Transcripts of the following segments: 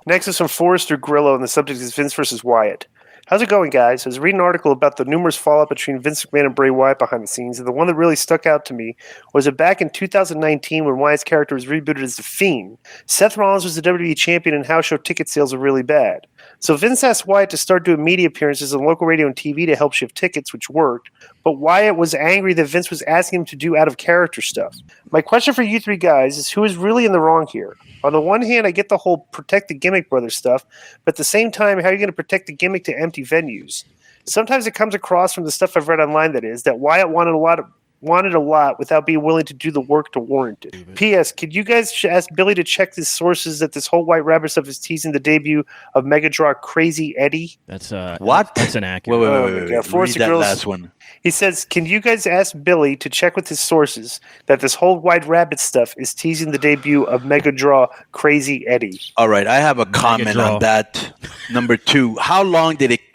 Next is from Forrester Grillo, and the subject is Vince versus Wyatt. How's it going, guys? I was reading an article about the numerous fallout between Vince McMahon and Bray Wyatt behind the scenes, and the one that really stuck out to me was that back in 2019, when Wyatt's character was rebooted as The Fiend, Seth Rollins was the WWE champion and house show ticket sales were really bad. So Vince asked Wyatt to start doing media appearances on local radio and TV to help shift tickets, which worked, but Wyatt was angry that Vince was asking him to do out-of-character stuff. My question for you three guys is, who is really in the wrong here? On the one hand, I get the whole protect the gimmick brother stuff, but at the same time, how are you going to protect the gimmick to empty venues? Sometimes it comes across from the stuff I've read online, that is, that Wyatt wanted a lot without being willing to do the work to warrant it. P.S. Could you guys ask Billy to check his sources that this whole White Rabbit stuff is teasing the debut of Megadraw Crazy Eddie? That's what? That's inaccurate. Wait. Read that last one. He says, can you guys ask Billy to check with his sources that this whole White Rabbit stuff is teasing the debut of Megadraw Crazy Eddie? All right, I have a comment on that. Number 2, how long did it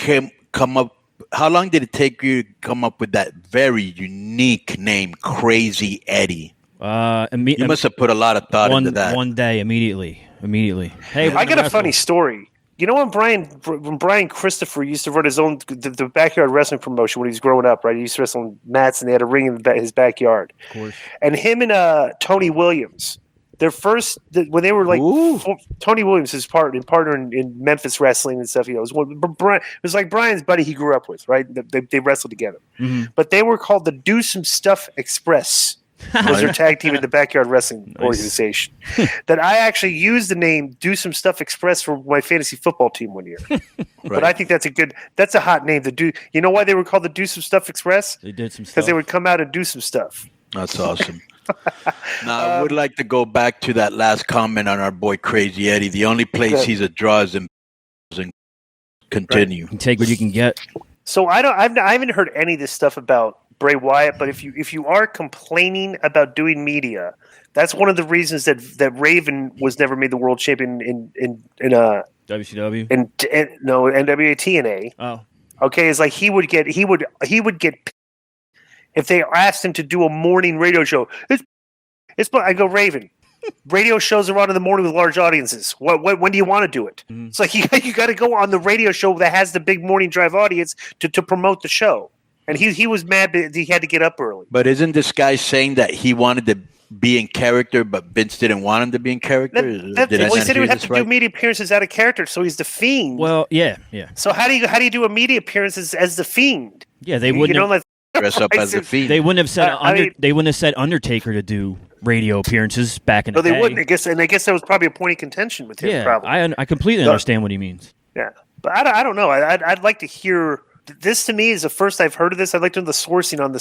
come up? How long did it take you to come up with that very unique name, Crazy Eddie? You must have put a lot of thought into that. One day, immediately. Hey, I got a funny story. You know when Brian Christopher used to run his own the backyard wrestling promotion when he was growing up, right? He used to wrestle on mats, and they had a ring in his backyard. Of course. And him and Tony Williams, their first when they were like Tony Williams, his partner in Memphis wrestling and stuff. You know, it was like Brian's buddy he grew up with, right? They wrestled together, but they were called the Do Some Stuff Express. Was their tag team in the backyard wrestling organization. That I actually used the name Do Some Stuff Express for my fantasy football team one year. Right. But I think that's a hot name. You know why they were called the Do Some Stuff Express? They did some stuff. Because they would come out and do some stuff. That's awesome. Now, I would like to go back to that last comment on our boy Crazy Eddie. The only place he's a draw is in continue. You can take what you can get. So I haven't heard any of this stuff about Bray Wyatt, but if you are complaining about doing media, that's one of the reasons that Raven was never made the world champion in WCW and NWA TNA. Oh, okay, it's like he would get if they asked him to do a morning radio show. I go, Raven. Radio shows are on in the morning with large audiences. When do you want to do it? It's like you got to go on the radio show that has the big morning drive audience to promote the show. And he was mad that he had to get up early. But isn't this guy saying that he wanted to be in character, but Vince didn't want him to be in character? He said he would have to do media appearances out of character, so he's the Fiend. Well, yeah. So how do you do a media appearance as the Fiend? Yeah, they wouldn't dress up as the Fiend. They wouldn't have said they wouldn't have said Undertaker to do radio appearances back in the day. No, they wouldn't. I guess that was probably a point of contention with him. Yeah, probably. I completely understand what he means. Yeah, but I don't know. I'd like to hear. This to me is the first I've heard of this. I'd like to know the sourcing on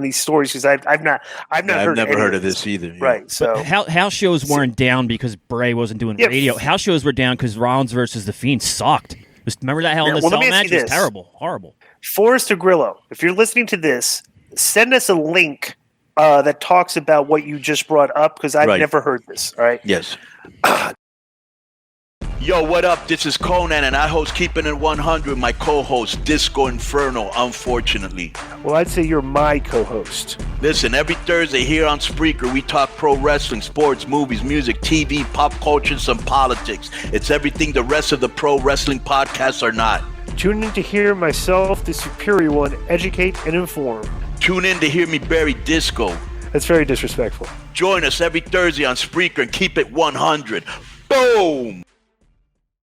these stories because I've never heard of this either. Yeah. Right. So house shows weren't down because Bray wasn't doing radio. House shows were down because Rollins versus the Fiend sucked. Remember that Hell in a Cell match? It was terrible, horrible. Forrester Grillo, if you're listening to this, send us a link that talks about what you just brought up because I've never heard this. All right. Yes. Yo, what up? This is Konnan, and I host Keeping It 100, my co-host, Disco Inferno, unfortunately. Well, I'd say you're my co-host. Listen, every Thursday here on Spreaker, we talk pro wrestling, sports, movies, music, TV, pop culture, and some politics. It's everything the rest of the pro wrestling podcasts are not. Tune in to hear myself, the superior one, educate and inform. Tune in to hear me bury Disco. That's very disrespectful. Join us every Thursday on Spreaker and keep it 100. Boom!